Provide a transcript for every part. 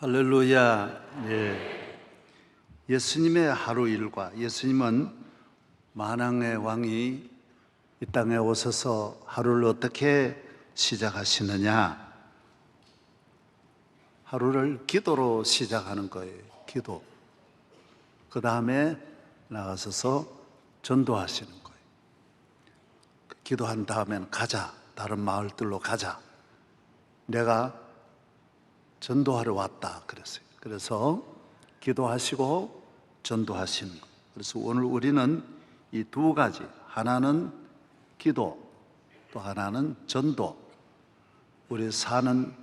할렐루야. 예수님의 하루 일과, 예수님은 만왕의 왕이 이 땅에 오셔서 하루를 어떻게 시작하시느냐? 하루를 기도로 시작하는 거예요. 기도. 그 다음에 나가셔서 전도하시는 거예요. 기도한 다음에는 가자. 다른 마을들로 가자. 내가 전도하러 왔다 그랬어요. 그래서 기도하시고 전도하시는 거예요. 그래서 오늘 우리는 이 두 가지, 하나는 기도, 또 하나는 전도. 우리 사는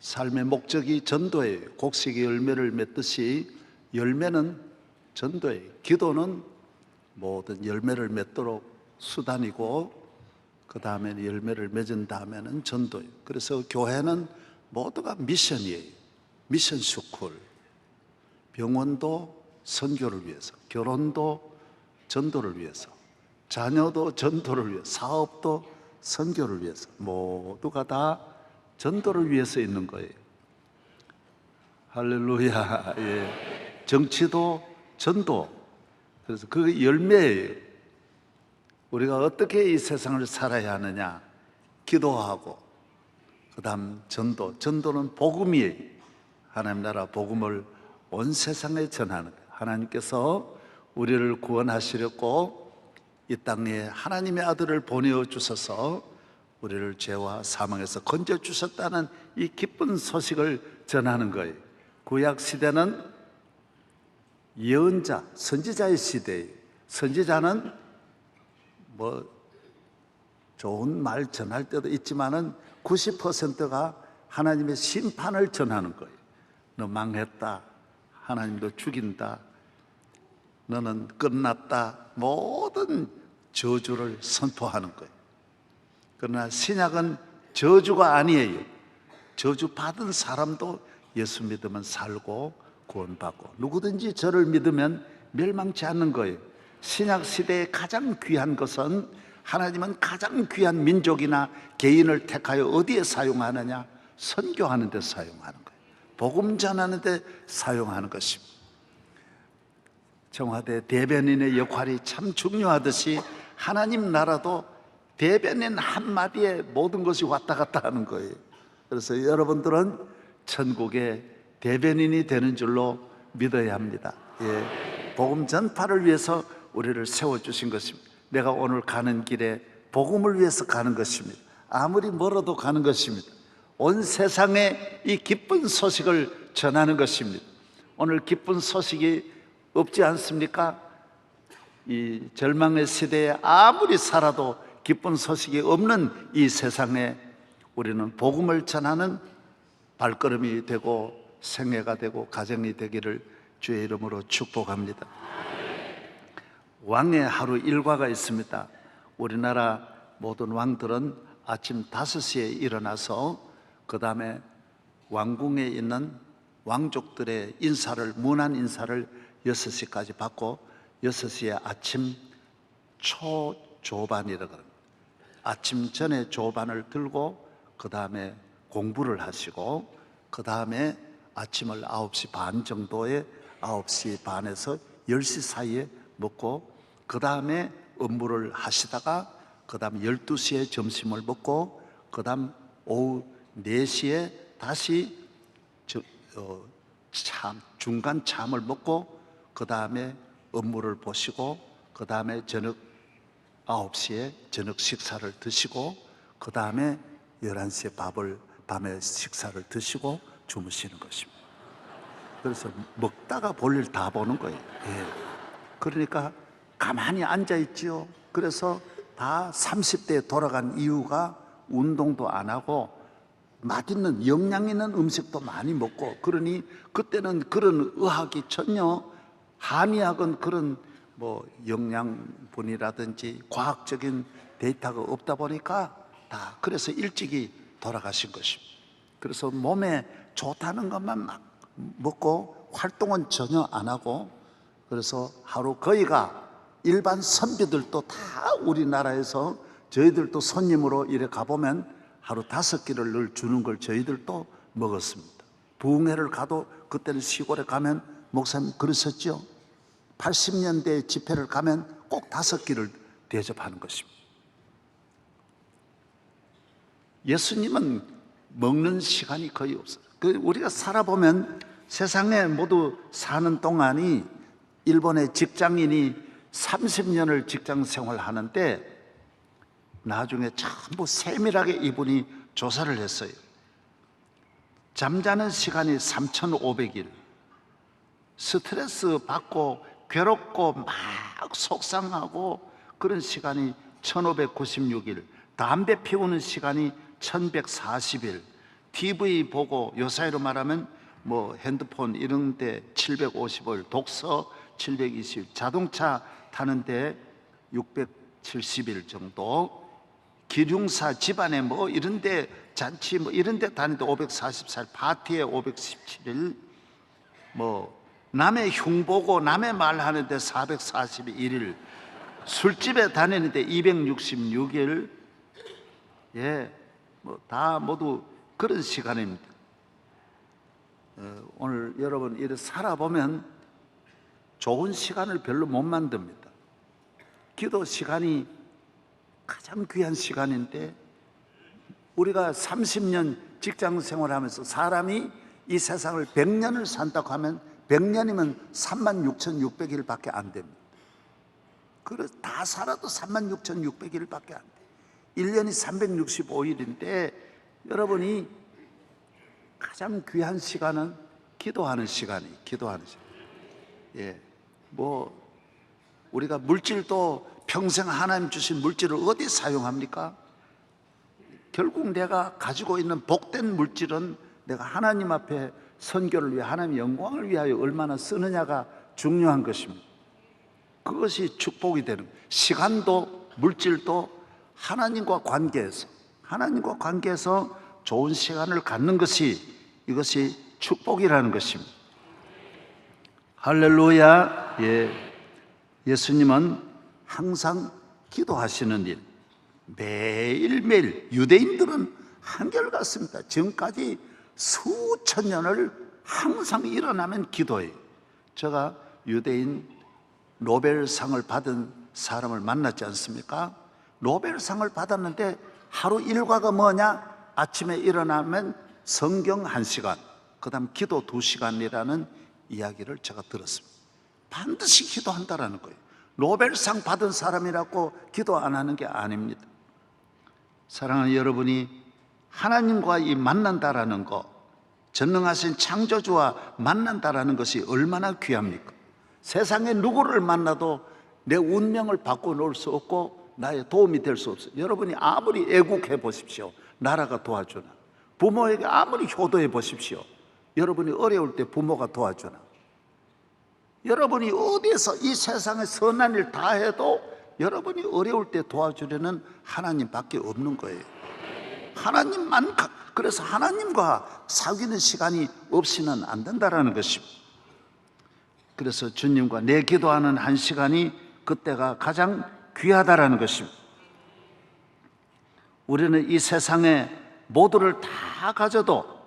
삶의 목적이 전도예요. 곡식이 열매를 맺듯이 열매는 전도예요. 기도는 모든 열매를 맺도록 수단이고, 그 다음에 열매를 맺은 다음에는 전도예요. 그래서 교회는 모두가 미션이에요. 미션 스쿨. 병원도 선교를 위해서, 결혼도 전도를 위해서, 자녀도 전도를 위해서, 사업도 선교를 위해서, 모두가 다 전도를 위해서 있는 거예요. 할렐루야. 정치도 전도. 그래서 그 열매예요. 우리가 어떻게 이 세상을 살아야 하느냐? 기도하고, 그 다음 전도. 전도는 복음이에요. 하나님 나라 복음을 온 세상에 전하는 거예요. 하나님께서 우리를 구원하시려고 이 땅에 하나님의 아들을 보내주셔서 우리를 죄와 사망에서 건져주셨다는 이 기쁜 소식을 전하는 거예요. 구약 시대는 예언자, 선지자의 시대예요. 선지자는 좋은 말 전할 때도 있지만은 90%가 하나님의 심판을 전하는 거예요. 너 망했다. 하나님도 죽인다. 너는 끝났다. 모든 저주를 선포하는 거예요. 그러나 신약은 저주가 아니에요. 저주 받은 사람도 예수 믿으면 살고 구원받고, 누구든지 저를 믿으면 멸망치 않는 거예요. 신약 시대에 가장 귀한 것은, 하나님은 가장 귀한 민족이나 개인을 택하여 어디에 사용하느냐? 선교하는 데 사용하는 거예요. 복음 전하는 데 사용하는 것입니다. 청와대 대변인의 역할이 참 중요하듯이 하나님 나라도 대변인 한마디에 모든 것이 왔다 갔다 하는 거예요. 그래서 여러분들은 천국의 대변인이 되는 줄로 믿어야 합니다. 복음 전파를 위해서 우리를 세워주신 것입니다. 내가 오늘 가는 길에 복음을 위해서 가는 것입니다. 아무리 멀어도 가는 것입니다. 온 세상에 이 기쁜 소식을 전하는 것입니다. 오늘 기쁜 소식이 없지 않습니까? 이 절망의 시대에 아무리 살아도 기쁜 소식이 없는 이 세상에 우리는 복음을 전하는 발걸음이 되고 생애가 되고 가정이 되기를 주의 이름으로 축복합니다. 왕의 하루 일과가 있습니다. 우리나라 모든 왕들은 아침 5시에 일어나서 그 다음에 왕궁에 있는 왕족들의 인사를, 문안 인사를 6시까지 받고 6시에 아침 초조반이라고 합니다. 아침 전에 조반을 들고 그 다음에 공부를 하시고, 그 다음에 아침을 9시 반 정도에 9시 반에서 10시 사이에 먹고, 그 다음에 업무를 하시다가 그 다음 12시에 점심을 먹고, 그 다음 오후 4시에 다시 중간 참을 먹고, 그 다음에 업무를 보시고, 그 다음에 저녁 9시에 저녁 식사를 드시고, 그 다음에 11시에 밤에 식사를 드시고 주무시는 것입니다. 그래서 먹다가 볼일 다 보는 거예요. 그러니까 가만히 앉아있지요. 그래서 다 30대에 돌아간 이유가 운동도 안 하고 맛있는 영양 있는 음식도 많이 먹고, 그러니 그때는 그런 의학이 전혀, 한의학은 그런 영양분이라든지 과학적인 데이터가 없다 보니까 다 그래서 일찍이 돌아가신 것입니다. 그래서 몸에 좋다는 것만 막 먹고 활동은 전혀 안 하고, 그래서 하루 거의가 일반 선비들도 다 우리나라에서 저희들도 손님으로 이래 가보면 하루 5끼를 늘 주는 걸 저희들도 먹었습니다. 부흥회를 가도 그때는 시골에 가면 목사님 그러셨죠? 80년대 집회를 가면 꼭 5끼를 대접하는 것입니다. 예수님은 먹는 시간이 거의 없어요. 우리가 살아보면 세상에 모두 사는 동안이 일본의 직장인이 30년을 직장 생활하는데 나중에 전부 세밀하게 이분이 조사를 했어요. 잠자는 시간이 3,500일, 스트레스 받고 괴롭고 막 속상하고 그런 시간이 1,596일, 담배 피우는 시간이 1,140일, TV 보고 요사이로 말하면 뭐 핸드폰 이런 데 750일, 독서 720일, 자동차 타는데 670일 정도, 기lum사 집안에 뭐 이런 데 잔치 뭐 이런 데 다니는데 544일, 파티에 517일, 뭐 남의 흉 보고 남의 말 하는데 441일, 술집에 다니는데 266일, 예, 뭐 다 모두 그런 시간입니다. 오늘 여러분 이렇게 살아보면 좋은 시간을 별로 못 만듭니다. 기도 시간이 가장 귀한 시간인데, 우리가 30년 직장 생활하면서 사람이 이 세상을 100년을 산다고 하면 100년이면 36,600일 밖에 안 됩니다. 그래서 다 살아도 36,600일 밖에 안 돼요. 1년이 365일인데 여러분이 가장 귀한 시간은 기도하는 시간이에요. 기도하는 시간. 예, 뭐 우리가 물질도 평생 하나님 주신 물질을 어디 사용합니까? 결국 내가 가지고 있는 복된 물질은 내가 하나님 앞에 선교를 위해 하나님의 영광을 위하여 얼마나 쓰느냐가 중요한 것입니다. 그것이 축복이 되는 거예요. 시간도 물질도 하나님과 관계에서 좋은 시간을 갖는 것이, 이것이 축복이라는 것입니다. 할렐루야. 예. 예수님은 항상 기도하시는 일, 매일매일, 유대인들은 한결같습니다. 지금까지 수천 년을 항상 일어나면 기도해요. 제가 유대인 노벨상을 받은 사람을 만났지 않습니까? 노벨상을 받았는데 하루 일과가 뭐냐? 아침에 일어나면 성경 1시간, 그 다음 기도 2시간이라는 이야기를 제가 들었습니다. 반드시 기도한다라는 거예요. 노벨상 받은 사람이라고 기도 안 하는 게 아닙니다. 사랑하는 여러분이 하나님과 만난다라는 거, 전능하신 창조주와 만난다라는 것이 얼마나 귀합니까? 세상에 누구를 만나도 내 운명을 바꿔놓을 수 없고 나의 도움이 될 수 없어요. 여러분이 아무리 애국해 보십시오. 나라가 도와주나. 부모에게 아무리 효도해 보십시오. 여러분이 어려울 때 부모가 도와주나. 여러분이 어디에서 이 세상에 선한 일 다 해도 여러분이 어려울 때 도와주려는 하나님밖에 없는 거예요. 하나님만, 그래서 하나님과 사귀는 시간이 없이는 안 된다라는 것입니다. 그래서 주님과 내 기도하는 1시간이 그때가 가장 귀하다라는 것입니다. 우리는 이 세상에 모두를 다 가져도,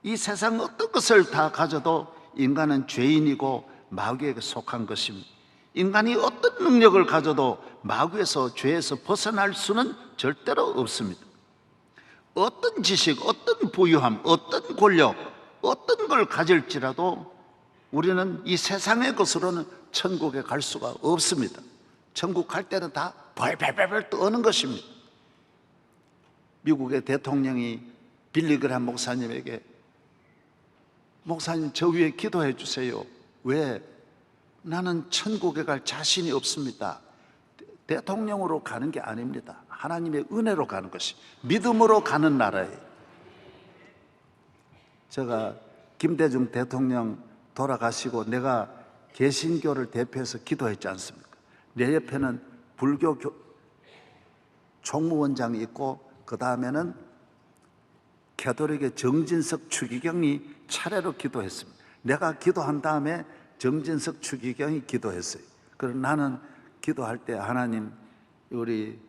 이 세상 어떤 것을 다 가져도 인간은 죄인이고 마귀에게 속한 것입니다. 인간이 어떤 능력을 가져도 마귀에서, 죄에서 벗어날 수는 절대로 없습니다. 어떤 지식, 어떤 부유함, 어떤 권력, 어떤 걸 가질지라도 우리는 이 세상의 것으로는 천국에 갈 수가 없습니다. 천국 갈 때는 다 벌벌벌 떠는 것입니다. 미국의 대통령이 빌리그람 목사님에게, 목사님 저 위에 기도해 주세요. 왜? 나는 천국에 갈 자신이 없습니다. 대통령으로 가는 게 아닙니다. 하나님의 은혜로 가는 것이, 믿음으로 가는 나라예요. 제가 김대중 대통령 돌아가시고 내가 개신교를 대표해서 기도했지 않습니까? 내 옆에는 불교 총무원장이 있고 그 다음에는 가톨릭의 정진석 추기경이 차례로 기도했습니다. 내가 기도한 다음에 정진석 추기경이 기도했어요. 그래서 나는 기도할 때 하나님, 우리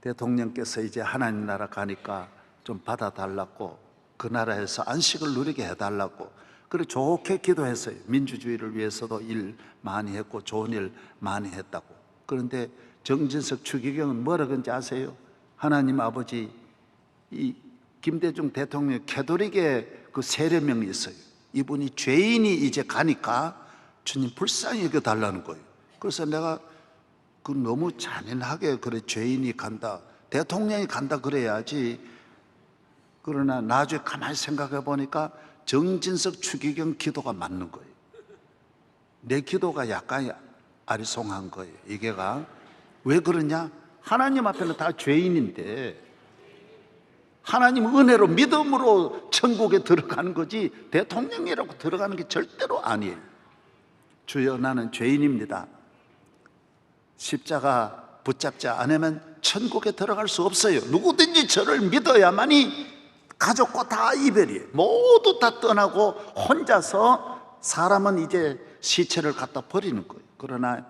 대통령께서 이제 하나님 나라 가니까 좀 받아달라고 그 나라에서 안식을 누리게 해달라고 그래 좋게 기도했어요. 민주주의를 위해서도 일 많이 했고 좋은 일 많이 했다고. 그런데 정진석 추기경은 뭐라 그런지 아세요? 하나님 아버지, 이 김대중 대통령 캐톨릭의 그 세례명이 있어요. 이분이 죄인이 이제 가니까 주님 불쌍히 여겨달라는 거예요. 그래서 내가 그 너무 잔인하게 그래 죄인이 간다, 대통령이 간다 그래야지. 그러나 나중에 가만히 생각해 보니까 정진석 추기경 기도가 맞는 거예요. 내 기도가 약간 아리송한 거예요. 이게가 왜 그러냐? 하나님 앞에는 다 죄인인데 하나님 은혜로 믿음으로 천국에 들어가는 거지 대통령이라고 들어가는 게 절대로 아니에요. 주여 나는 죄인입니다. 십자가 붙잡지 않으면 천국에 들어갈 수 없어요. 누구든지 저를 믿어야만이 가족과 다 이별이에요. 모두 다 떠나고 혼자서 사람은 이제 시체를 갖다 버리는 거예요. 그러나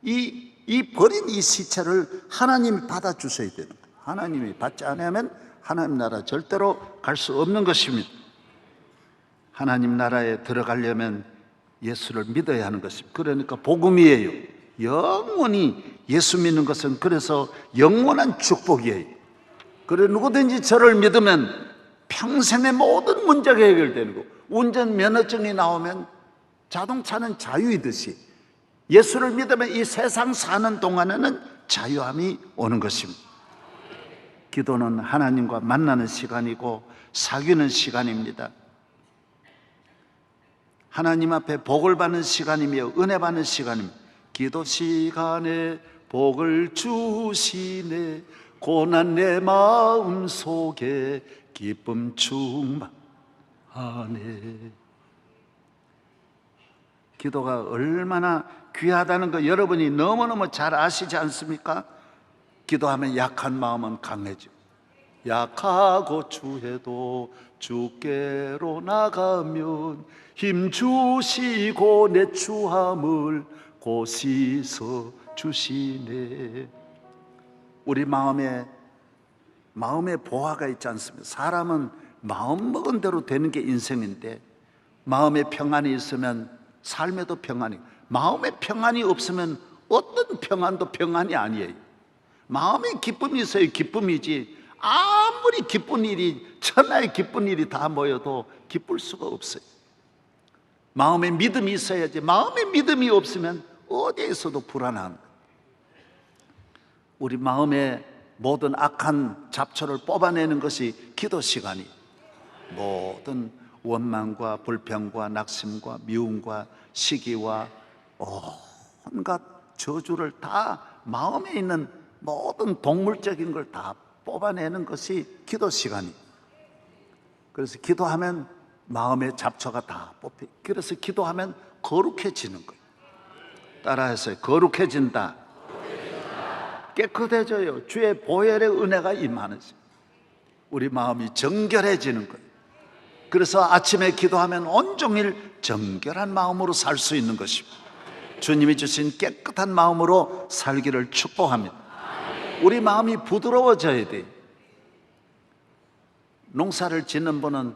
이 버린 이 시체를 하나님이 받아주셔야 되는 거예요. 하나님이 받지 않으면 하나님 나라 절대로 갈 수 없는 것입니다. 하나님 나라에 들어가려면 예수를 믿어야 하는 것입니다. 그러니까 복음이에요. 영원히 예수 믿는 것은 그래서 영원한 축복이에요. 그래 누구든지 저를 믿으면 평생의 모든 문제가 해결되는 거. 운전 면허증이 나오면 자동차는 자유이듯이 예수를 믿으면 이 세상 사는 동안에는 자유함이 오는 것입니다. 기도는 하나님과 만나는 시간이고 사귀는 시간입니다. 하나님 앞에 복을 받는 시간이며 은혜 받는 시간입니다. 기도 시간에 복을 주시네 고난 내 마음 속에 기쁨 충만하네. 기도가 얼마나 귀하다는 거 여러분이 너무너무 잘 아시지 않습니까? 기도하면 약한 마음은 강해지고 약하고 추해도 주께로 나가면 힘 주시고 내 추함을 고시서 주시네. 우리 마음에 보화가 있지 않습니까? 사람은 마음먹은 대로 되는 게 인생인데 마음에 평안이 있으면 삶에도 평안이, 마음에 평안이 없으면 어떤 평안도 평안이 아니에요. 마음에 기쁨이 있어야 기쁨이지 아무리 기쁜 일이 천하의 기쁜 일이 다 모여도 기쁠 수가 없어요. 마음에 믿음이 있어야지 마음에 믿음이 없으면 어디에서도 불안한 거예요. 우리 마음에 모든 악한 잡초를 뽑아내는 것이 기도 시간이, 모든 원망과 불평과 낙심과 미움과 시기와 온갖 저주를 다 마음에 있는 모든 동물적인 걸 다 뽑아내는 것이 기도 시간이. 그래서 기도하면 마음의 잡초가 다 뽑혀. 그래서 기도하면 거룩해지는 거예요. 따라해서 거룩해진다. 깨끗해져요. 주의 보혈의 은혜가 임하는 시 우리 마음이 정결해지는 거예요. 그래서 아침에 기도하면 온종일 정결한 마음으로 살 수 있는 것입니다. 주님이 주신 깨끗한 마음으로 살기를 축복합니다. 우리 마음이 부드러워져야 돼요. 농사를 짓는 분은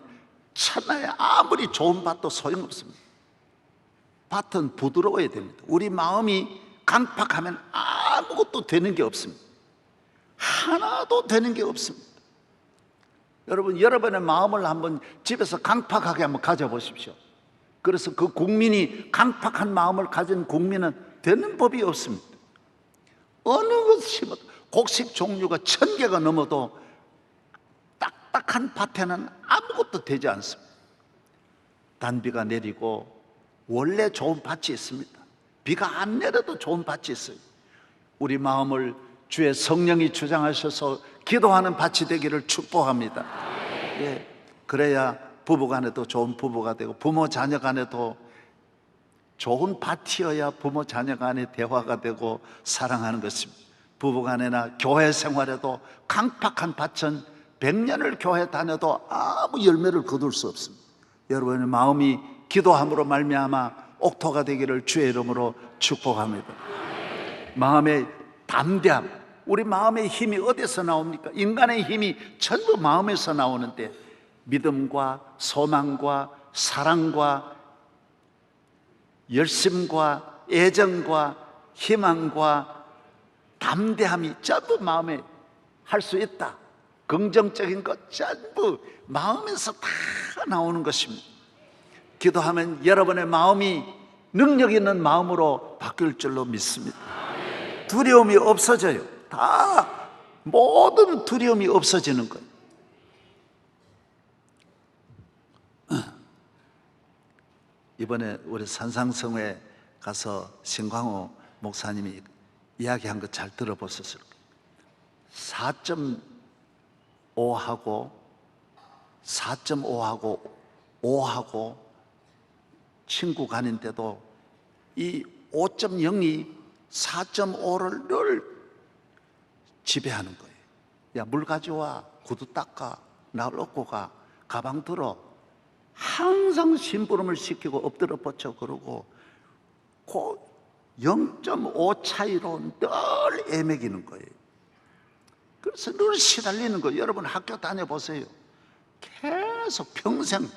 천하에 아무리 좋은 밭도 소용없습니다. 밭은 부드러워야 됩니다. 우리 마음이 강팍하면 아무것도 되는 게 없습니다. 하나도 되는 게 없습니다. 여러분, 여러분의 마음을 한번 집에서 강팍하게 한번 가져보십시오. 그래서 그 국민이 강팍한 마음을 가진 국민은 되는 법이 없습니다. 어느 것이 곡식 종류가 1000개가 넘어도 딱딱한 밭에는 아무것도 되지 않습니다. 단비가 내리고 원래 좋은 밭이 있습니다. 비가 안 내려도 좋은 밭이 있어요. 우리 마음을 주의 성령이 주장하셔서 기도하는 밭이 되기를 축복합니다. 예, 그래야 부부간에도 좋은 부부가 되고 부모 자녀간에도 좋은 밭이어야 부모 자녀간의 대화가 되고 사랑하는 것입니다. 부부간에나 교회 생활에도 강팍한 밭은 100년을 교회 다녀도 아무 열매를 거둘 수 없습니다. 여러분의 마음이 기도함으로 말미암아 옥토가 되기를 주의 이름으로 축복합니다. 마음의 담대함, 우리 마음의 힘이 어디서 나옵니까? 인간의 힘이 전부 마음에서 나오는데 믿음과 소망과 사랑과 열심과 애정과 희망과 담대함이 전부 마음에 할 수 있다. 긍정적인 것 전부 마음에서 다 나오는 것입니다. 기도하면 여러분의 마음이 능력 있는 마음으로 바뀔 줄로 믿습니다. 두려움이 없어져요. 다 모든 두려움이 없어지는 거예요. 이번에 우리 산상성회 가서 신광호 목사님이 이야기한 거 잘 들어보셨을 거예요. 4.5하고 5하고 친구 가는데도 이 5.0이 4.5를 늘 지배하는 거예요. 야, 물 가져와, 구두 닦아, 나를 얻고 가, 가방 들어. 항상 심부름을 시키고 엎드려 뻗쳐 그러고 그 0.5 차이로 늘 애매기는 거예요. 그래서 늘 시달리는 거예요. 여러분 학교 다녀보세요. 계속 평생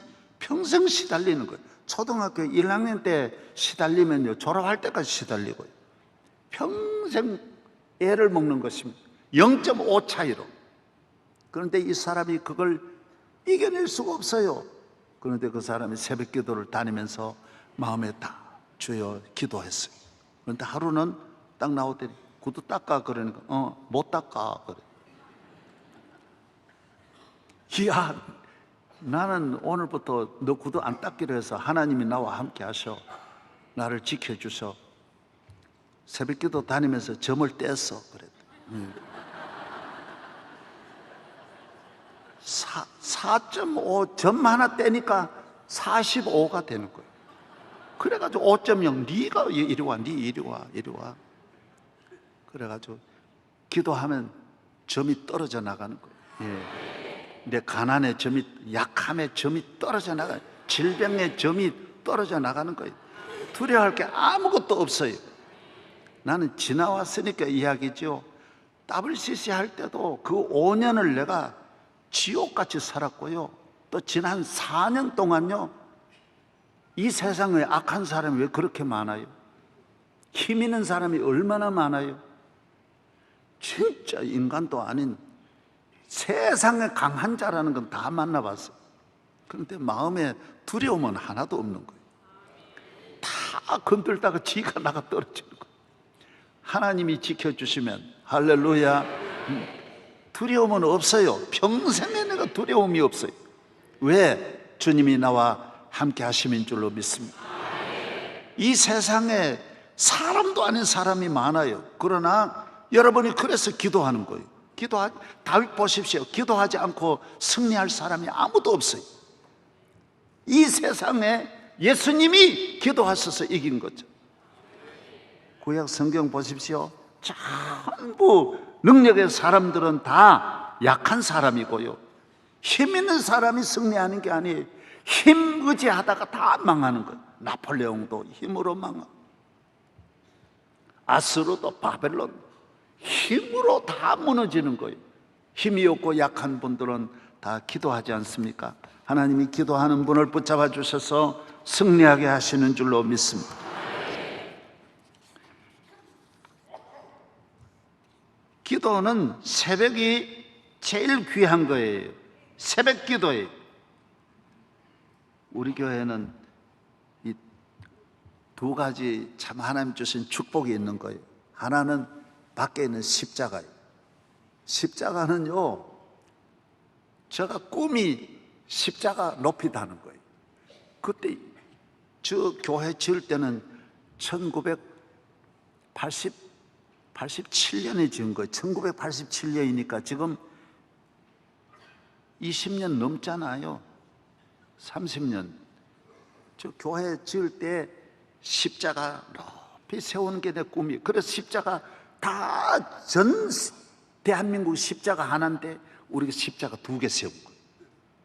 시달리는 거예요. 초등학교 1학년 때 시달리면요, 졸업할 때까지 시달리고요. 평생 애를 먹는 것입니다. 0.5 차이로. 그런데 이 사람이 그걸 이겨낼 수가 없어요. 그런데 그 사람이 새벽 기도를 다니면서 마음에 다 주여 기도했어요. 그런데 하루는 딱 나오더니 구두 닦아 그러니까 못 닦아 그래. 야, 나는 오늘부터 너 구두 안 닦기로 해서 하나님이 나와 함께 하셔. 나를 지켜주셔. 새벽 기도 다니면서 점을 뗐어. 그랬다. 4.5 점 하나 떼니까 45가 되는 거예요. 그래가지고 5.0 네가 이리 와, 네 이리 와. 그래가지고 기도하면 점이 떨어져 나가는 거예요. 예. 내 가난의 점이, 약함의 점이 떨어져 나가요. 질병의 점이 떨어져 나가는 거예요. 두려워할 게 아무것도 없어요. 나는 지나왔으니까 이야기죠. WCC 할 때도 그 5년을 내가 지옥같이 살았고요. 또 지난 4년 동안요, 이 세상에 악한 사람이 왜 그렇게 많아요? 힘 있는 사람이 얼마나 많아요? 진짜 인간도 아닌 세상에 강한 자라는 건 다 만나봤어요. 그런데 마음에 두려움은 하나도 없는 거예요. 다 건들다가 지가 나가 떨어지는 거예요. 하나님이 지켜주시면 할렐루야. 두려움은 없어요. 평생에 내가 두려움이 없어요. 왜? 주님이 나와 함께 하심인 줄로 믿습니다. 이 세상에 사람도 아닌 사람이 많아요. 그러나 여러분이 그래서 기도하는 거예요. 다윗 보십시오. 기도하지 않고 승리할 사람이 아무도 없어요. 이 세상에 예수님이 기도하셔서 이긴 거죠. 구약 성경 보십시오. 전부 능력의 사람들은 다 약한 사람이고요, 힘 있는 사람이 승리하는 게 아니에요. 힘 의지하다가 다 망하는 거예요. 나폴레옹도 힘으로 망하고, 아스로도 바벨론 힘으로 다 무너지는 거예요. 힘이 없고 약한 분들은 다 기도하지 않습니까? 하나님이 기도하는 분을 붙잡아 주셔서 승리하게 하시는 줄로 믿습니다. 기도는 새벽이 제일 귀한 거예요. 새벽 기도예요. 우리 교회는 이 두 가지 참 하나님 주신 축복이 있는 거예요. 하나는 밖에 있는 십자가예요. 십자가는요, 제가 꿈이 십자가 높이 다는 거예요. 그때 저 교회 지을 때는 1987년에 지은 거예요. 1987년이니까 지금 20년 넘잖아요. 30년. 저 교회 지을 때 십자가 높이 세우는 게 내 꿈이에요. 그래서 십자가 다 전 대한민국 십자가 하나인데 우리가 십자가 2개 세운 거예요.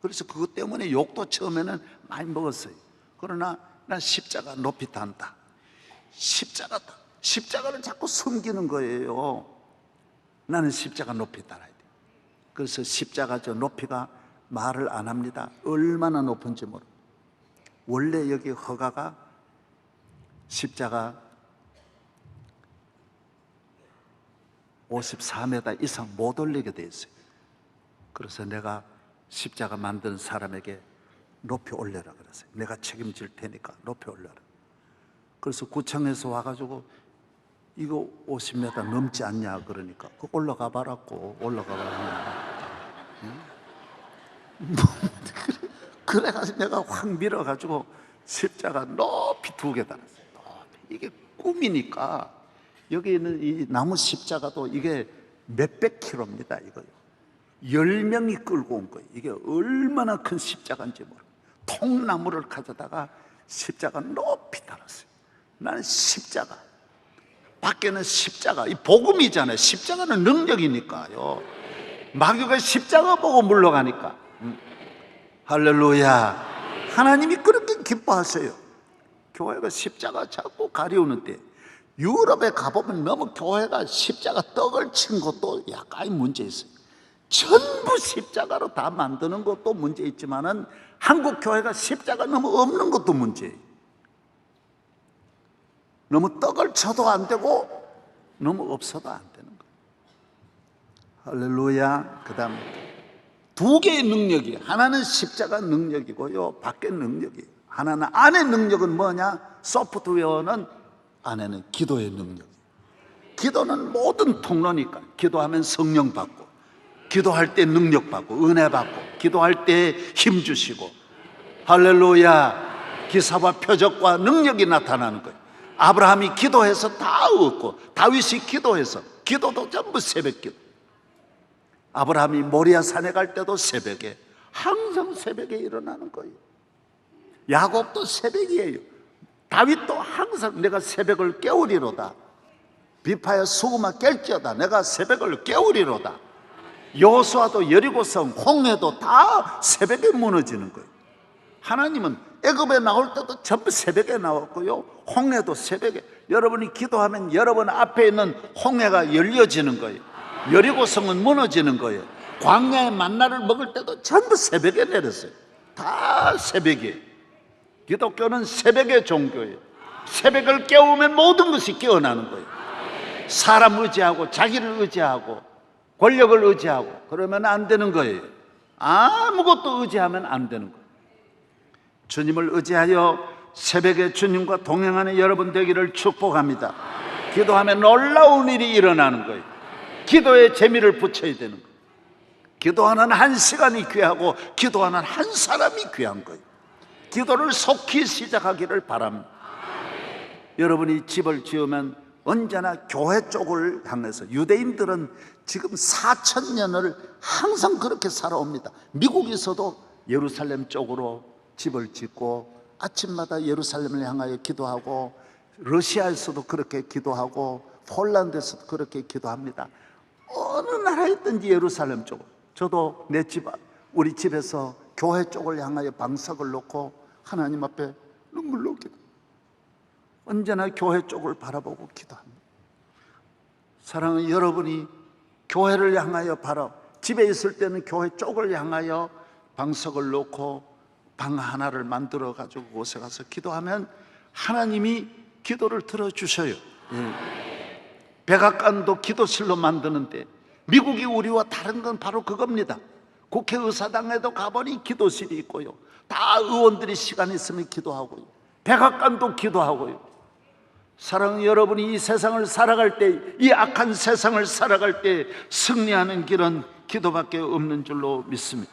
그래서 그것 때문에 욕도 처음에는 많이 먹었어요. 그러나 난 십자가 높이 단다. 십자가를 자꾸 숨기는 거예요. 나는 십자가 높이 달아야 돼. 그래서 십자가 저 높이가 말을 안 합니다. 얼마나 높은지 모르. 원래 여기 허가가 십자가 54m 이상 못 올리게 돼 있어요. 그래서 내가 십자가 만드는 사람에게 높이 올려라 그랬어요. 내가 책임질 테니까 높이 올려라. 그래서 구청에서 와가지고 이거 50m 넘지 않냐 그러니까 그 올라가 봐라고. 올라가 봐라. 그래가지고 내가 확 밀어가지고 십자가 높이 2개 달았어요. 높이. 이게 꿈이니까 여기 있는 이 나무 십자가도 이게 몇백 킬로입니다. 이거요. 10명이 끌고 온 거예요. 이게 얼마나 큰 십자가인지 모르고 통나무를 가져다가 십자가 높이 달았어요. 나는 십자가, 밖에는 십자가, 이 복음이잖아요. 십자가는 능력이니까요. 마귀가 십자가 보고 물러가니까. 할렐루야. 하나님이 그렇게 기뻐하세요. 교회가 십자가 자꾸 가리우는데 유럽에 가보면 너무 교회가 십자가 떡을 친 것도 약간 문제 있어요. 전부 십자가로 다 만드는 것도 문제 있지만은 한국 교회가 십자가 너무 없는 것도 문제예요. 너무 떡을 쳐도 안 되고 너무 없어도 안 되는 거예요. 할렐루야. 그 다음 2개의 능력이, 하나는 십자가 능력이고요, 밖에 능력이에요. 하나는 안의 능력은 뭐냐? 소프트웨어는 안에는 기도의 능력. 기도는 모든 통로니까. 기도하면 성령 받고, 기도할 때 능력 받고, 은혜 받고, 기도할 때 힘 주시고, 할렐루야. 기사와 표적과 능력이 나타나는 거예요. 아브라함이 기도해서 다 얻고, 다윗이 기도해서, 기도도 전부 새벽 기도. 아브라함이 모리아 산에 갈 때도 새벽에, 항상 새벽에 일어나는 거예요. 야곱도 새벽이에요. 다윗도 항상 내가 새벽을 깨우리로다. 비파야 수구마 깰지어다. 내가 새벽을 깨우리로다. 여호수아도 여리고성, 홍해도 다 새벽에 무너지는 거예요. 하나님은 애굽에 나올 때도 전부 새벽에 나왔고요, 홍해도 새벽에. 여러분이 기도하면 여러분 앞에 있는 홍해가 열려지는 거예요. 여리고성은 무너지는 거예요. 광야의 만나를 먹을 때도 전부 새벽에 내렸어요. 다 새벽이에요. 기독교는 새벽의 종교예요. 새벽을 깨우면 모든 것이 깨어나는 거예요. 사람 의지하고 자기를 의지하고 권력을 의지하고 그러면 안 되는 거예요. 아무것도 의지하면 안 되는 거예요. 주님을 의지하여 새벽에 주님과 동행하는 여러분 되기를 축복합니다. 기도하면 놀라운 일이 일어나는 거예요. 기도에 재미를 붙여야 되는 거예요. 기도하는 한 시간이 귀하고 기도하는 한 사람이 귀한 거예요. 기도를 속히 시작하기를 바랍니다. 여러분이 집을 지으면 언제나 교회 쪽을 향해서, 유대인들은 지금 4,000년을 항상 그렇게 살아옵니다. 미국에서도 예루살렘 쪽으로 집을 짓고 아침마다 예루살렘을 향하여 기도하고, 러시아에서도 그렇게 기도하고, 폴란드에서도 그렇게 기도합니다. 어느 나라에 있든지 예루살렘 쪽으로. 저도 내 집, 우리 집에서 교회 쪽을 향하여 방석을 놓고 하나님 앞에 눈물로 기도, 언제나 교회 쪽을 바라보고 기도합니다. 사랑하는 여러분이 교회를 향하여 집에 있을 때는 교회 쪽을 향하여 방석을 놓고 방 하나를 만들어 가지고 그곳에 가서 기도하면 하나님이 기도를 들어주셔요. 백악관도 기도실로 만드는데, 미국이 우리와 다른 건 바로 그겁니다. 국회의사당에도 가보니 기도실이 있고요, 다 의원들이 시간 있으면 기도하고요, 백악관도 기도하고요. 사랑하는 여러분이 이 세상을 살아갈 때, 이 악한 세상을 살아갈 때 승리하는 길은 기도밖에 없는 줄로 믿습니다.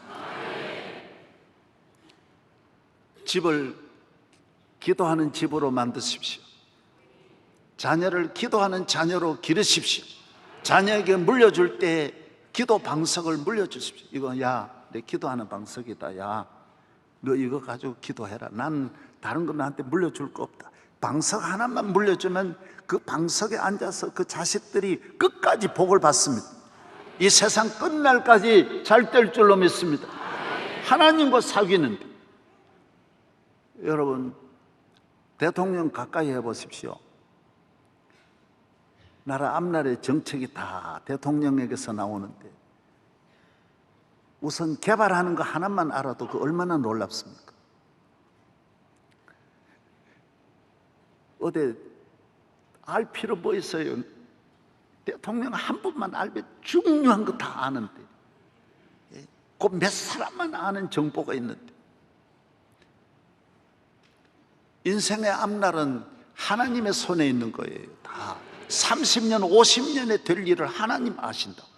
집을 기도하는 집으로 만드십시오. 자녀를 기도하는 자녀로 기르십시오. 자녀에게 물려줄 때 기도 방석을 물려주십시오. 이거 야, 내 기도하는 방석이다. 야, 너 이거 가지고 기도해라. 난 다른 거 너한테 물려줄 거 없다. 방석 하나만 물려주면 그 방석에 앉아서 그 자식들이 끝까지 복을 받습니다. 이 세상 끝날까지 잘 될 줄로 믿습니다. 하나님과 사귀는, 여러분 대통령 가까이 해보십시오. 나라 앞날의 정책이 다 대통령에게서 나오는데 우선 개발하는 거 하나만 알아도 그 얼마나 놀랍습니까? 어디 알 필요 뭐 있어요? 대통령 한 분만 알면 중요한 거 다 아는데, 그 몇 사람만 아는 정보가 있는데, 인생의 앞날은 하나님의 손에 있는 거예요. 다 30년, 50년에 될 일을 하나님 아신다고.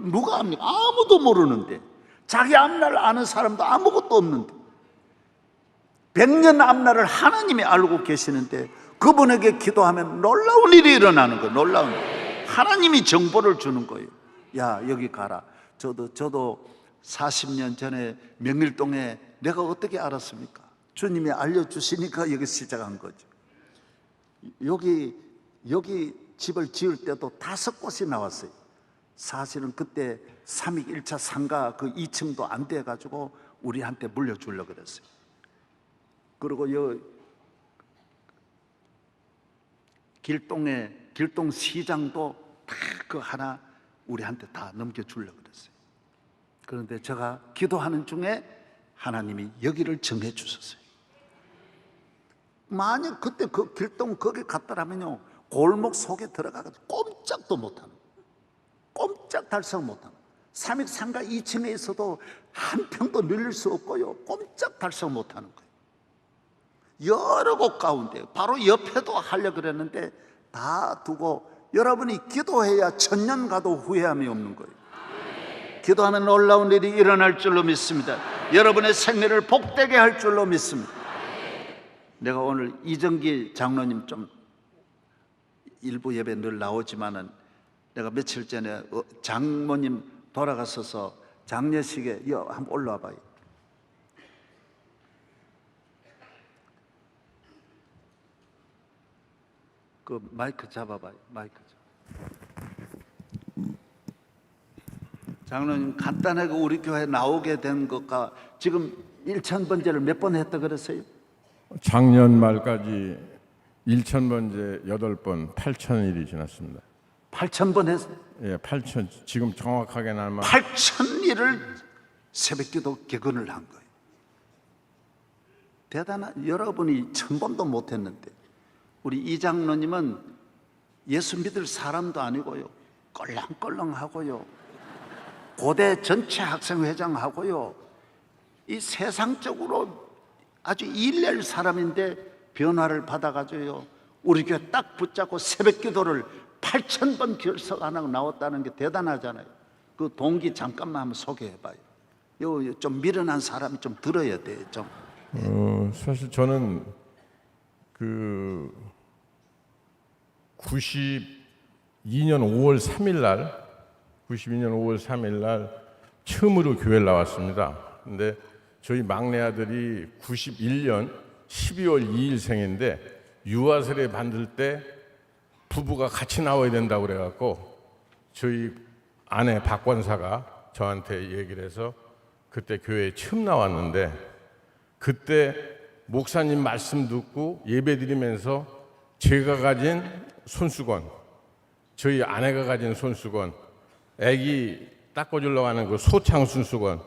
누가 압니까? 아무도 모르는데, 자기 앞날 아는 사람도 아무것도 없는데, 100년 앞날을 하나님이 알고 계시는데 그분에게 기도하면 놀라운 일이 일어나는 거예요. 놀라운 일. 하나님이 정보를 주는 거예요. 야, 여기 가라. 저도 40년 전에 명일동에 내가 어떻게 알았습니까? 주님이 알려주시니까 여기 시작한 거죠. 여기 집을 지을 때도 5곳이 나왔어요. 사실은 그때 3익 1차 상가 그 2층도 안 돼가지고 우리한테 물려주려고 그랬어요. 그리고 길동 시장도 다 그 하나 우리한테 다 넘겨주려고 그랬어요. 그런데 제가 기도하는 중에 하나님이 여기를 정해 주셨어요. 만약 그때 그 길동 거기 갔더라면요, 골목 속에 들어가서 꼼짝도 못하는, 꼼짝 달싹 못하는, 3익 상가 2층에 있어도 한 평도 늘릴 수 없고요, 꼼짝 달싹 못하는 거예요. 여러 곳 가운데 바로 옆에도 하려고 그랬는데 다 두고, 여러분이 기도해야 천년 가도 후회함이 없는 거예요. 기도하면 놀라운 일이 일어날 줄로 믿습니다. 여러분의 생애를 복되게 할 줄로 믿습니다. 내가 오늘 이정기 장로님 좀 일부 예배 늘 나오지만은, 내가 며칠 전에 장모님 돌아가셔서 장례식에 한번 올라와 봐요. 그 마이크 잡아봐요. 마이크 잡아. 장로님 간단하게 우리 교회 나오게 된 것과 지금 1000번째를 몇 번 했다 그랬어요? 작년 말까지 1000번째 8번 8000일이 지났습니다. 8000번 했어요? 예, 8000. 지금 정확하게 날만 8000일을 새벽기도 격언을 한 거예요. 대단한, 여러분이 1000번도 못 했는데. 우리 이 장로님은 예수 믿을 사람도 아니고요, 껄렁껄렁하고요, 고대 전체 학생회장하고요, 이 세상적으로 아주 일낼 사람인데 변화를 받아가지고요, 우리 교회 딱 붙잡고 새벽 기도를 8000번 결석 안 하고 나왔다는 게 대단하잖아요. 그 동기 잠깐만 한번 소개해봐요. 요 좀 미련한 사람이 좀 들어야 돼요, 좀. 사실 저는 92년 5월 3일 날 처음으로 교회를 나왔습니다. 근데 저희 막내 아들이 91년 12월 2일 생인데 유아세례 받을 때 부부가 같이 나와야 된다고 그래갖고 저희 아내 박 권사가 저한테 얘기를 해서 그때 교회에 처음 나왔는데, 그때 목사님 말씀 듣고 예배 드리면서 제가 가진 손수건, 저희 아내가 가진 손수건, 애기 닦아주려고 하는 그 소창 손수건,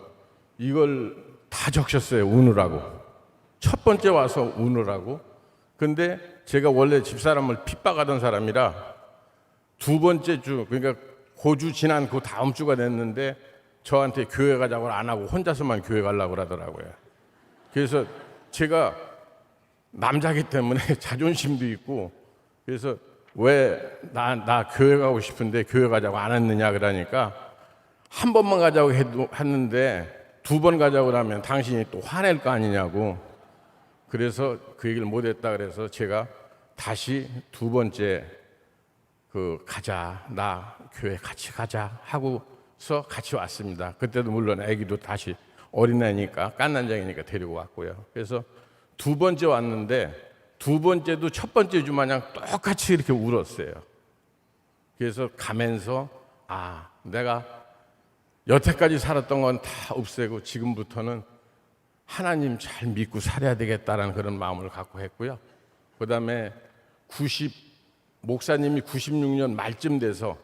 이걸 다 적셨어요. 우느라고. 첫 번째 와서 우느라고. 근데 제가 원래 집사람을 핍박하던 사람이라 두 번째 주, 그러니까 고주 지난 그 다음 주가 됐는데 저한테 교회 가자고 안 하고 혼자서만 교회 가려고 그러더라고요. 그래서 제가 남자기 때문에 자존심도 있고, 그래서 왜 나 교회 가고 싶은데 교회 가자고 안 했느냐 그러니까, 한 번만 가자고 했는데 2번 가자고 하면 당신이 또 화낼 거 아니냐고. 그래서 그 얘기를 못 했다 그래서 제가 다시 2번째 가자, 나 교회 같이 가자 하고서 같이 왔습니다. 그때도 물론 아기도 다시 어린애니까 깐난장이니까 데리고 왔고요. 그래서 2번째 왔는데 2번째도 첫 번째 주 마냥 똑같이 이렇게 울었어요. 그래서 가면서 내가 여태까지 살았던 건 다 없애고 지금부터는 하나님 잘 믿고 살아야 되겠다라는 그런 마음을 갖고 했고요. 그 다음에 목사님이 96년 말쯤 돼서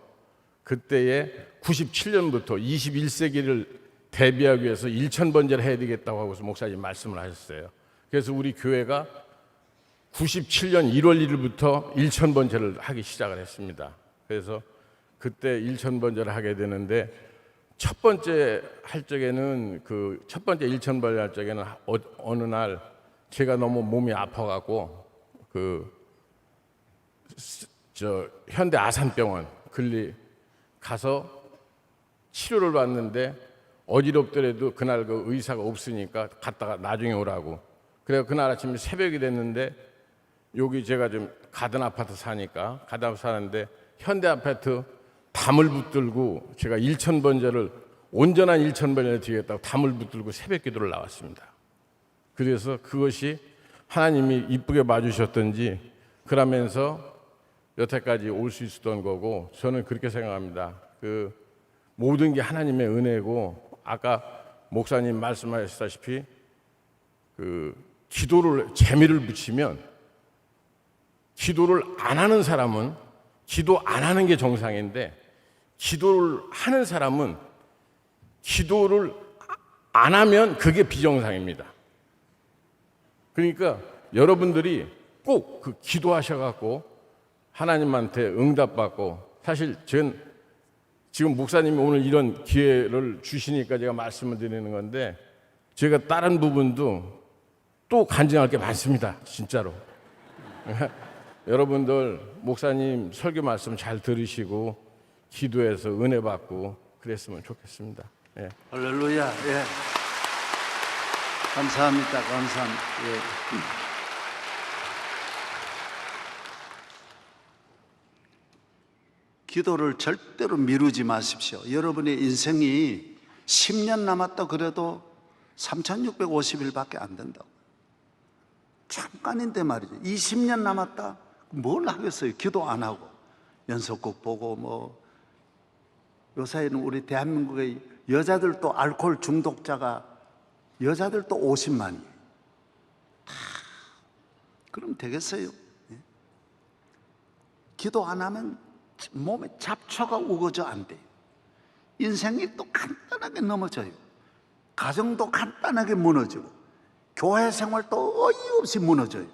그때에 97년부터 21세기를 대비하기 위해서 1,000번제를 해야 되겠다고 하고서 목사님 말씀을 하셨어요. 그래서 우리 교회가 97년 1월 1일부터 1,000번제를 하기 시작을 했습니다. 그래서 그때 1,000번제를 하게 되는데 첫 번째 할 적에는 그 첫 번째 1,000번제 할 적에는 어느 날 제가 너무 몸이 아파갖고 현대 아산병원 가서 치료를 받는데 어지럽더라도 그날 그 의사가 없으니까 갔다가 나중에 오라고. 그래서 그날 아침에 새벽이 됐는데 여기 제가 좀 가든 아파트 사니까 가든 아파트 사는데 현대 아파트 담을 붙들고 제가 1,000번제를 온전한 1,000번제를 드리겠다고 담을 붙들고 새벽 기도를 나왔습니다. 그래서 그것이 하나님이 이쁘게 봐주셨던지 그러면서 여태까지 올 수 있었던 거고 저는 그렇게 생각합니다. 그 모든 게 하나님의 은혜고 아까 목사님 말씀하셨다시피 그 기도를 재미를 붙이면 기도를 안 하는 사람은 기도 안 하는 게 정상인데 기도를 하는 사람은 기도를 안 하면 그게 비정상입니다. 그러니까 여러분들이 꼭 그 기도하셔갖고 하나님한테 응답받고 사실 전 지금 목사님이 오늘 이런 기회를 주시니까 제가 말씀을 드리는 건데 제가 다른 부분도 또 간증할 게 많습니다. 진짜로. 여러분들 목사님 설교 말씀 잘 들으시고 기도해서 은혜 받고 그랬으면 좋겠습니다. 예. 할렐루야. 예. 감사합니다. 감사합니다. 예. 기도를 절대로 미루지 마십시오. 여러분의 인생이 10년 남았다 그래도 3,650일밖에 안 된다고. 잠깐인데 말이죠. 20년 남았다? 뭘 하겠어요? 기도 안 하고. 연속극 보고 뭐 요새는 우리 대한민국의 여자들도 알코올 중독자가 여자들도 50만이에요. 그럼 되겠어요? 예? 기도 안 하면 몸에 잡초가 우거져 안 돼요. 인생이 또 간단하게 넘어져요. 가정도 간단하게 무너지고 교회 생활도 어이없이 무너져요.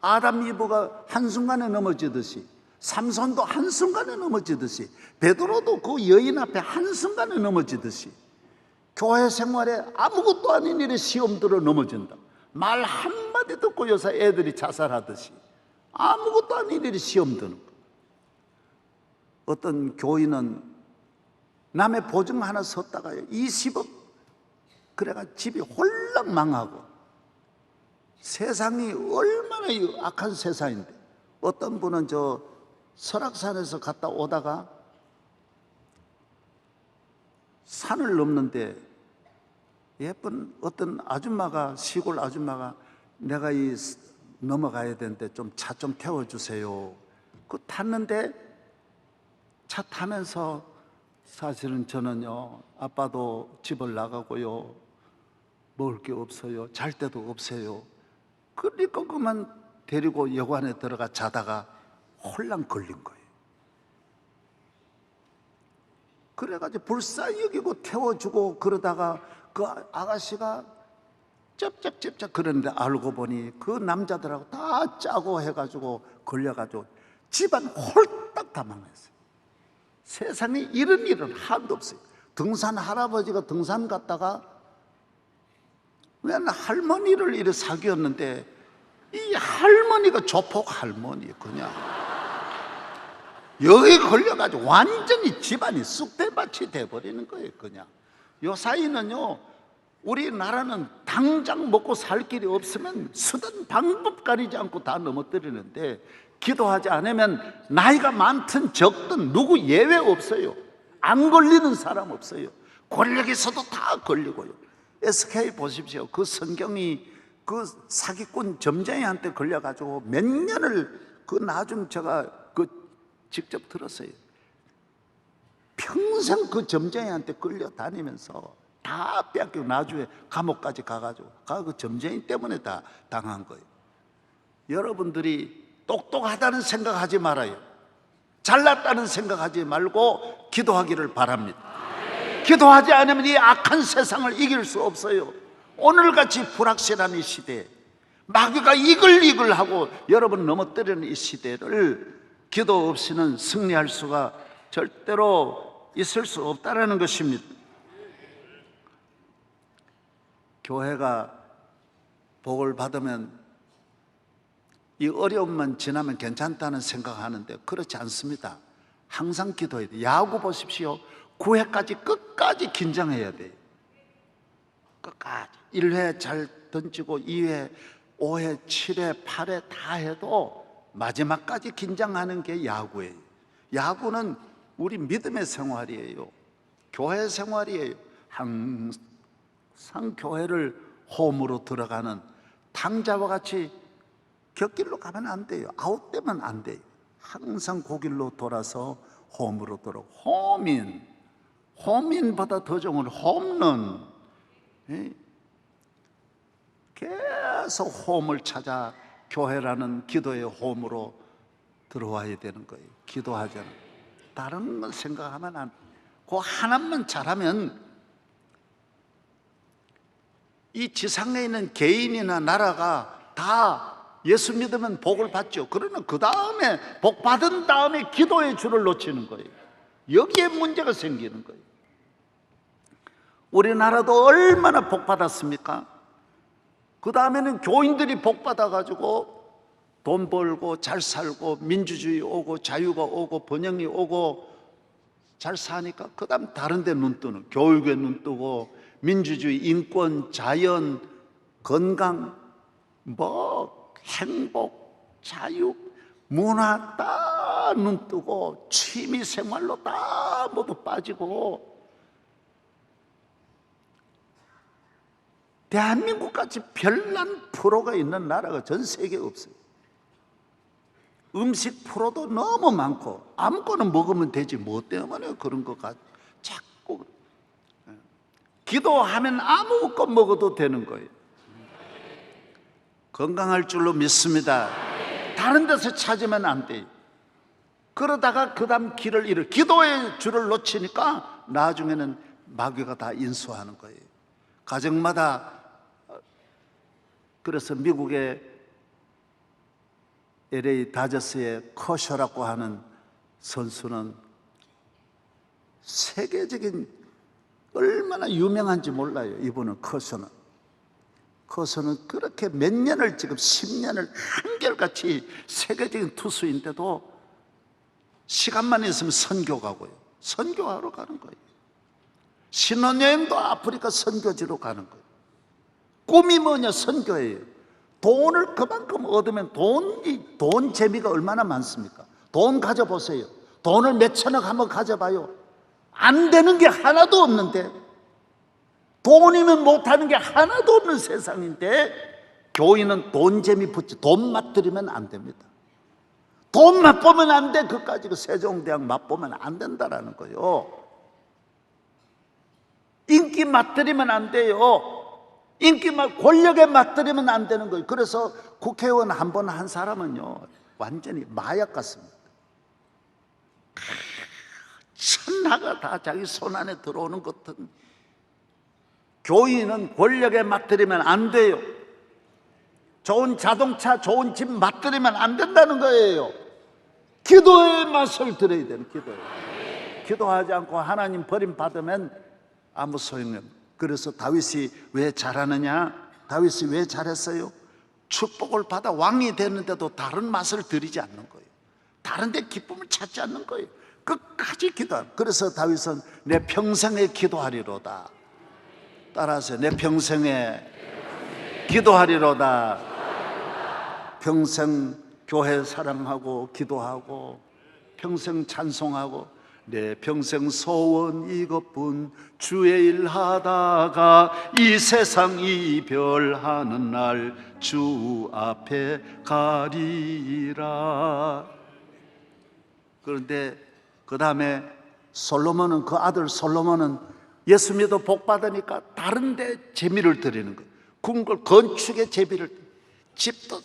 아담 이브가 한순간에 넘어지듯이 삼손도 한순간에 넘어지듯이 베드로도 그 여인 앞에 한순간에 넘어지듯이 교회 생활에 아무것도 아닌 일에 시험 들어 넘어진다. 말 한마디 듣고 요새 애들이 자살하듯이 아무것도 아닌 일에 시험 드는 거. 어떤 교인은 남의 보증 하나 섰다가 20억 그래가 집이 홀랑 망하고 세상이 얼마나 악한 세상인데 어떤 분은 저 설악산에서 갔다 오다가 산을 넘는데 예쁜 어떤 아줌마가 시골 아줌마가 내가 넘어가야 되는데 좀 차 좀 태워주세요. 그 탔는데 차 타면서 사실은 저는요 아빠도 집을 나가고요 먹을 게 없어요. 잘 데도 없어요. 그러니까 그만 데리고 여관에 들어가 자다가 홀랑 걸린 거예요. 그래가지고 불쌍히 여기고 태워주고 그러다가 그 아가씨가 쩝쩝쩝쩝 그러는데 알고 보니 그 남자들하고 다 짜고 해가지고 걸려가지고 집안 홀딱 다 망했어요. 세상에 이런 일은 한도 없어요. 등산 할아버지가 등산 갔다가 웬 할머니를 이렇게 사귀었는데 이 할머니가 조폭 할머니 그냥 여기 걸려가지고 완전히 집안이 쑥대밭이 돼버리는 거예요. 그냥 요 사이는요 우리나라는 당장 먹고 살 길이 없으면 쓰던 방법 가리지 않고 다 넘어뜨리는데 기도하지 않으면 나이가 많든 적든 누구 예외 없어요. 안 걸리는 사람 없어요. 권력에서도 다 걸리고요. SK 보십시오. 그 성경이 그 사기꾼 점쟁이한테 걸려가지고 몇 년을 그 나중 제가 그 직접 들었어요. 평생 그 점쟁이한테 끌려다니면서 다 뺏기고 나중에 감옥까지 가가지고 그 점쟁이 때문에 다 당한 거예요. 여러분들이 똑똑하다는 생각하지 말아요. 잘났다는 생각하지 말고 기도하기를 바랍니다. 기도하지 않으면 이 악한 세상을 이길 수 없어요. 오늘같이 불확실한 이 시대에 마귀가 이글이글하고 여러분 넘어뜨리는 이 시대를 기도 없이는 승리할 수가 절대로 있을 수 없다는 것입니다. 교회가 복을 받으면 이 어려움만 지나면 괜찮다는 생각하는데 그렇지 않습니다. 항상 기도해야 돼요. 야구 보십시오. 9회까지 끝까지 긴장해야 돼요. 끝까지 1회 잘 던지고 2회, 5회, 7회, 8회 다 해도 마지막까지 긴장하는 게 야구예요. 야구는 우리 믿음의 생활이에요. 교회 생활이에요. 항상 교회를 홈으로 들어가는 탕자와 같이 곁길로 가면 안 돼요. 아웃되면 안 돼요. 항상 고길로 돌아서 홈으로 돌아오고, 홈인보다 더 좋은 홈런. 계속 홈을 찾아 교회라는 기도의 홈으로 들어와야 되는 거예요. 기도하잖아요. 다른 건 생각하면 안 돼요. 그 하나만 잘하면 이 지상에 있는 개인이나 나라가 다 예수 믿으면 복을 받죠. 그러나 그 다음에 복 받은 다음에 기도의 줄을 놓치는 거예요. 여기에 문제가 생기는 거예요. 우리나라도 얼마나 복 받았습니까? 그 다음에는 교인들이 복 받아가지고 돈 벌고 잘 살고 민주주의 오고 자유가 오고 번영이 오고 잘 사니까 그 다음 다른 데 눈 뜨는, 교육에 눈 뜨고 민주주의, 인권, 자연, 건강, 행복, 자유, 문화 다 눈 뜨고 취미 생활로 다 모두 빠지고 대한민국같이 별난 프로가 있는 나라가 전 세계에 없어요. 음식 프로도 너무 많고 아무거나 먹으면 되지 뭐 때문에 그런 것가 자꾸 기도하면 아무것도 먹어도 되는 거예요. 건강할 줄로 믿습니다. 다른 데서 찾으면 안 돼요. 그러다가 그 다음 길을 잃어 기도의 줄을 놓치니까 나중에는 마귀가 다 인수하는 거예요. 가정마다. 그래서 미국의 LA 다저스의 커셔라고 하는 선수는 세계적인 얼마나 유명한지 몰라요. 이분은 커셔는 그렇게 몇 년을 지금 10년을 한결같이 세계적인 투수인데도 시간만 있으면 선교 가고요. 선교하러 가는 거예요. 신혼여행도 아프리카 선교지로 가는 거예요. 꿈이 뭐냐? 선교예요. 돈을 그만큼 얻으면 돈 재미가 얼마나 많습니까? 돈 가져보세요. 돈을 몇천억 한번 가져봐요. 안 되는 게 하나도 없는데, 돈이면 못하는 게 하나도 없는 세상인데 교인은 돈 재미 붙지, 돈 맛들이면 안 됩니다. 돈 맛보면 안 돼. 그까지 세종대왕 맛보면 안 된다라는 거예요. 인기 맛들이면 안 돼요. 권력에 맛들이면 안 되는 거예요. 그래서 국회의원 한 번 한 사람은요 완전히 마약 같습니다. 천하가 다 자기 손 안에 들어오는 것은. 교인은 권력에 맛들이면 안 돼요. 좋은 자동차, 좋은 집 맛들이면 안 된다는 거예요. 기도의 맛을 들어야 되는 기도예요. 기도하지 않고 하나님 버림받으면 아무 소용이 없어요. 그래서 다윗이 왜 잘하느냐? 다윗이 왜 잘했어요? 축복을 받아 왕이 됐는데도 다른 맛을 들이지 않는 거예요. 다른 데 기쁨을 찾지 않는 거예요. 끝까지 기도하는. 그래서 다윗은 내 평생에 기도하리로다. 따라하세요. 내 평생에 기도하리로다. 평생 교회 사랑하고 기도하고 평생 찬송하고 내 평생 소원 이것뿐 주의 일 하다가 이 세상 이별하는 날 주 앞에 가리라. 그런데 그 다음에 솔로몬은, 그 아들 솔로몬은 예수 믿어 복 받으니까 다른 데 재미를 드리는 거예요. 궁궐 건축의 재미를, 집도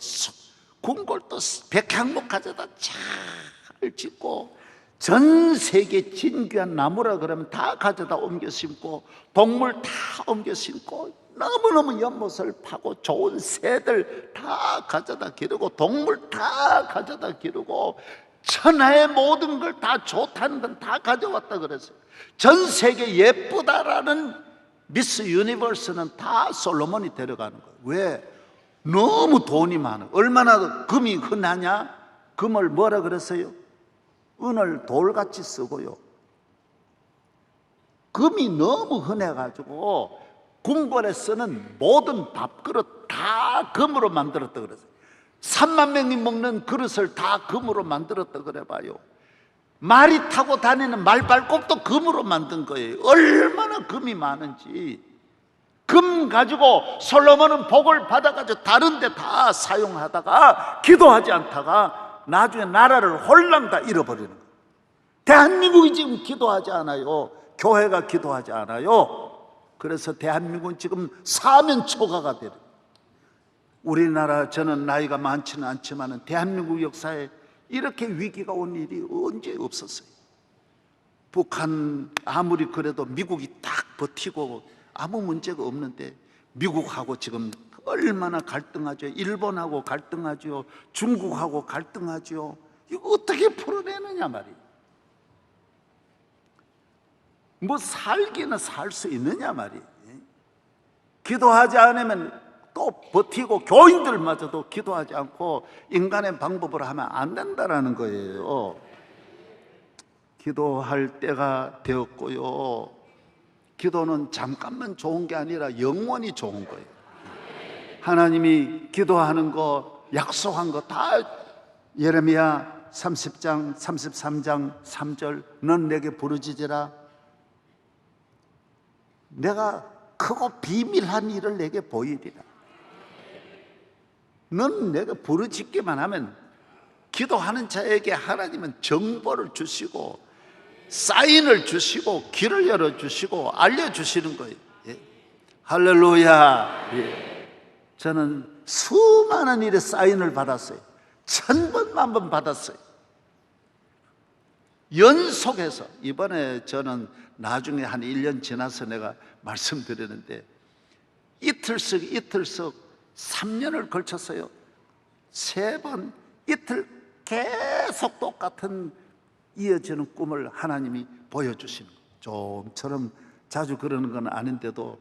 궁궐도 백향목 가져다 잘 짓고 전 세계 진귀한 나무라 그러면 다 가져다 옮겨 심고, 동물 다 옮겨 심고, 너무너무 연못을 파고 좋은 새들 다 가져다 기르고, 동물 다 가져다 기르고, 천하의 모든 걸 다 좋다는 건 다 가져왔다 그랬어요. 전 세계 예쁘다라는 미스 유니버스는 다 솔로몬이 데려가는 거예요. 왜? 너무 돈이 많아. 얼마나 금이 흔하냐? 금을 뭐라 그랬어요? 은을 돌같이 쓰고요. 금이 너무 흔해가지고 궁궐에 쓰는 모든 밥그릇 다 금으로 만들었다 그랬어요. 3만 명이 먹는 그릇을 다 금으로 만들었다 그래봐요. 말이 타고 다니는 말발굽도 금으로 만든 거예요. 얼마나 금이 많은지. 금 가지고 솔로몬은 복을 받아가지고 다른 데 다 사용하다가 기도하지 않다가 나중에 나라를 홀랑 다 잃어버리는 거예요. 대한민국이 지금 기도하지 않아요. 교회가 기도하지 않아요. 그래서 대한민국은 지금 사면초가가 되는 거예요. 우리나라, 저는 나이가 많지는 않지만 대한민국 역사에 이렇게 위기가 온 일이 언제 없었어요. 북한 아무리 그래도 미국이 딱 버티고 아무 문제가 없는데, 미국하고 지금 얼마나 갈등하죠. 일본하고 갈등하죠. 중국하고 갈등하죠. 이거 어떻게 풀어내느냐 말이에요. 뭐 살기는 살 수 있느냐 말이에요. 기도하지 않으면 또 버티고, 교인들마저도 기도하지 않고 인간의 방법으로 하면 안 된다라는 거예요. 기도할 때가 되었고요. 기도는 잠깐만 좋은 게 아니라 영원히 좋은 거예요. 하나님이 기도하는 거, 약속한 거 다 예레미야 30장 33장 3절, 넌 내게 부르짖으라. 내가 크고 비밀한 일을 내게 보이리라. 넌 내가 부르짖기만 하면, 기도하는 자에게 하나님은 정보를 주시고 사인을 주시고 길을 열어주시고 알려주시는 거예요. 예. 할렐루야. 예. 저는 수많은 일의 사인을 받았어요. 1000번 만번 받았어요. 연속해서. 이번에 저는 나중에 한 1년 지나서 내가 말씀드리는데, 이틀씩 3년을 걸쳤어요. 3번 이틀 계속 똑같은 이어지는 꿈을 하나님이 보여주시는 거예요. 좀처럼 자주 그러는 건 아닌데도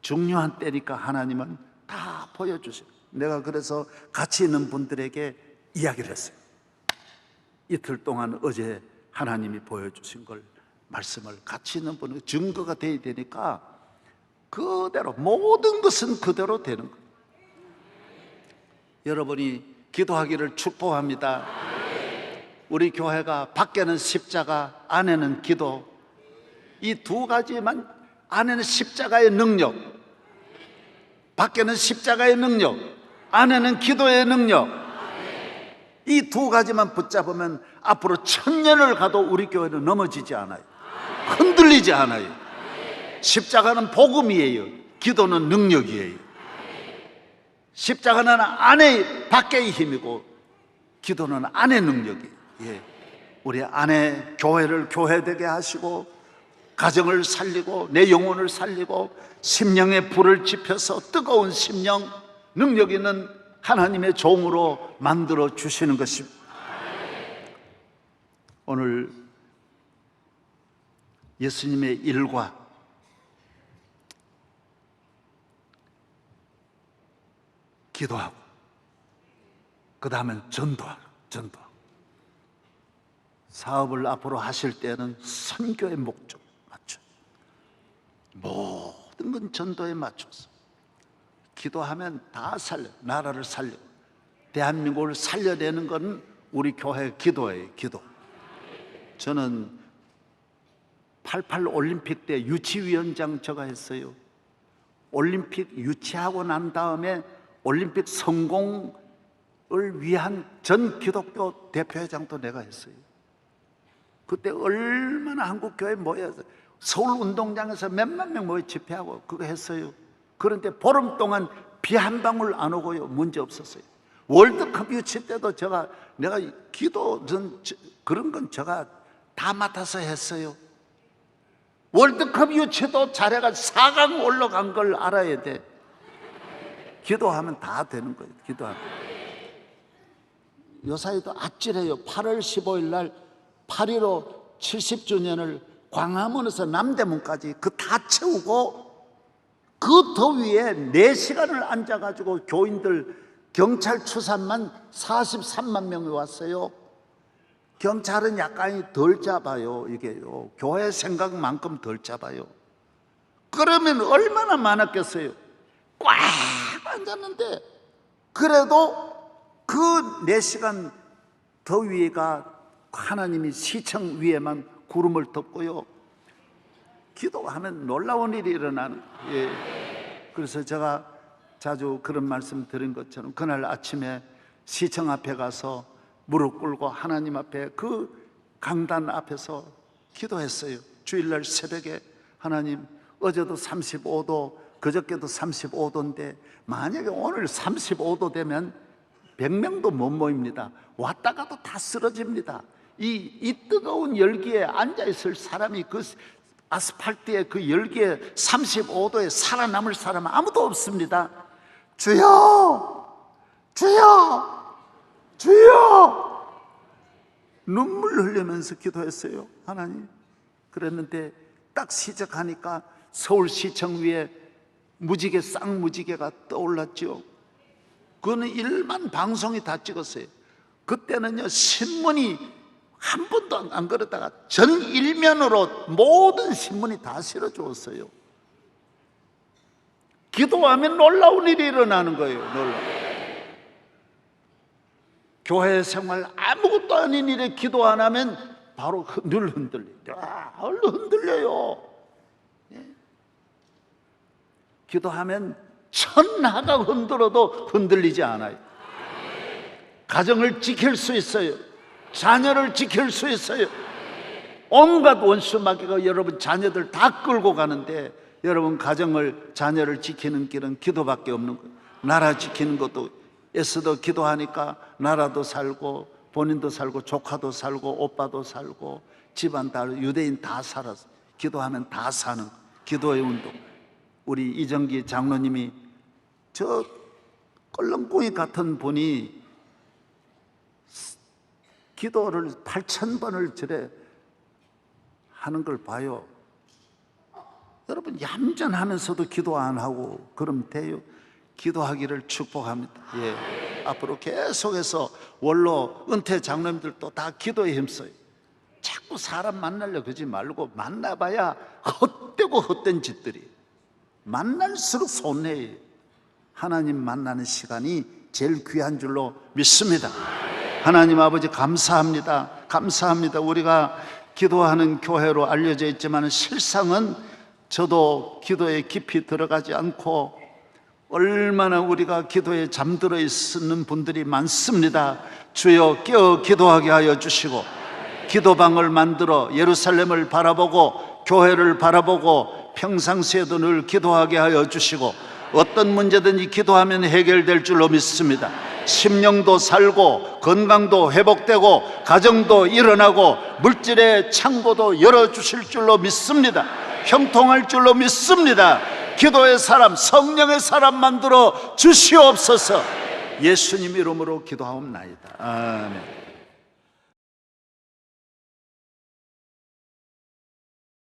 중요한 때니까 하나님은 다 보여주세요. 내가 그래서 같이 있는 분들에게 이야기를 했어요. 이틀 동안 어제 하나님이 보여주신 걸, 말씀을 같이 있는 분은 증거가 돼야 되니까 그대로, 모든 것은 그대로 되는 거예요. 여러분이 기도하기를 축복합니다. 우리 교회가 밖에는 십자가, 안에는 기도, 이 두 가지만, 안에는 십자가의 능력, 밖에는 십자가의 능력, 안에는 기도의 능력, 이 두 가지만 붙잡으면 앞으로 1000년을 가도 우리 교회는 넘어지지 않아요. 흔들리지 않아요. 십자가는 복음이에요. 기도는 능력이에요. 십자가는 안에, 밖의 힘이고 기도는 안의 능력이에요. 예. 우리 안에 교회를 교회되게 하시고, 가정을 살리고 내 영혼을 살리고 심령의 불을 지펴서 뜨거운 심령, 능력 있는 하나님의 종으로 만들어 주시는 것입니다. 오늘 예수님의 일과 기도하고, 그 다음엔 전도하고. 사업을 앞으로 하실 때는 선교의 목적 맞춰, 모든 건 전도에 맞춰서 기도하면 다 살려, 나라를 살려, 대한민국을 살려내는 건 우리 교회 기도예요. 기도. 저는 88 올림픽 때 유치위원장 제가 했어요. 올림픽 유치하고 난 다음에 올림픽 성공을 위한 전 기독교 대표회장도 내가 했어요. 그때 얼마나 한국교회 모여서 서울 운동장에서 몇만 명 모여 집회하고 그거 했어요. 그런데 보름 동안 비 한 방울 안 오고요. 문제 없었어요. 월드컵 유치 때도 내가 기도, 그런 건 제가 다 맡아서 했어요. 월드컵 유치도 잘해가 4강 올라간 걸 알아야 돼. 기도하면 다 되는 거예요. 기도하면. 요사이도 아찔해요. 8월 15일 날 8.15 70주년을 광화문에서 남대문까지 그 다 채우고 그 더위에 4시간을 앉아가지고 교인들 경찰 추산만 43만 명이 왔어요. 경찰은 약간이 덜 잡아요. 이게요. 교회 생각만큼 덜 잡아요. 그러면 얼마나 많았겠어요. 꽉 앉았는데 그래도 그 4시간 더위가 하나님이 시청 위에만 구름을 덮고요. 기도하면 놀라운 일이 일어나는 거예요. 그래서 제가 자주 그런 말씀 드린 것처럼 그날 아침에 시청 앞에 가서 무릎 꿇고 하나님 앞에 그 강단 앞에서 기도했어요. 주일날 새벽에 하나님, 어제도 35도 그저께도 35도인데 만약에 오늘 35도 되면 100명도 못 모입니다. 왔다가도 다 쓰러집니다. 이 뜨거운 열기에 앉아있을 사람이 그 아스팔트에 그 열기에 35도에 살아남을 사람은 아무도 없습니다. 주여! 주여! 주여! 눈물 흘리면서 기도했어요. 하나님. 그랬는데 딱 시작하니까 서울시청 위에 무지개, 쌍무지개가 떠올랐죠. 그거는 일만 방송이 다 찍었어요. 그때는요, 신문이 한 번도 안 그러다가 전 일면으로 모든 신문이 다 실어주었어요. 기도하면 놀라운 일이 일어나는 거예요. 교회 생활 아무것도 아닌 일에 기도 안 하면 바로 늘 흔들려요. 흔들려요. 기도하면 천하가 흔들어도 흔들리지 않아요. 가정을 지킬 수 있어요. 자녀를 지킬 수 있어요. 온갖 원수 마귀가 여러분 자녀들 다 끌고 가는데 여러분 가정을, 자녀를 지키는 길은 기도밖에 없는 거예요. 나라 지키는 것도 애써도 기도하니까 나라도 살고 본인도 살고 조카도 살고 오빠도 살고 집안 다, 유대인 다 살았어. 기도하면 다 사는 기도의 운동. 우리 이정기 장로님이 저 껄렁꽁이 같은 분이 기도를 8,000번을 절에 하는 걸 봐요. 여러분 얌전하면서도 기도 안 하고 그러면 돼요. 기도하기를 축복합니다. 예. 앞으로 계속해서 원로 은퇴 장로님들도 다 기도에 힘써요. 자꾸 사람 만나려 그러지 말고 만나봐야 헛되고 헛된 짓들이 만날수록 손해예요. 하나님 만나는 시간이 제일 귀한 줄로 믿습니다. 하나님 아버지 감사합니다. 감사합니다. 우리가 기도하는 교회로 알려져 있지만 실상은 저도 기도에 깊이 들어가지 않고 얼마나 우리가 기도에 잠들어 있는 분들이 많습니다. 주여 깨어 기도하게 하여 주시고 기도방을 만들어 예루살렘을 바라보고 교회를 바라보고 평상시에도 늘 기도하게 하여 주시고 어떤 문제든지 기도하면 해결될 줄로 믿습니다. 심령도 살고 건강도 회복되고 가정도 일어나고 물질의 창고도 열어주실 줄로 믿습니다. 형통할 줄로 믿습니다. 기도의 사람, 성령의 사람 만들어 주시옵소서. 예수님 이름으로 기도하옵나이다. 아멘.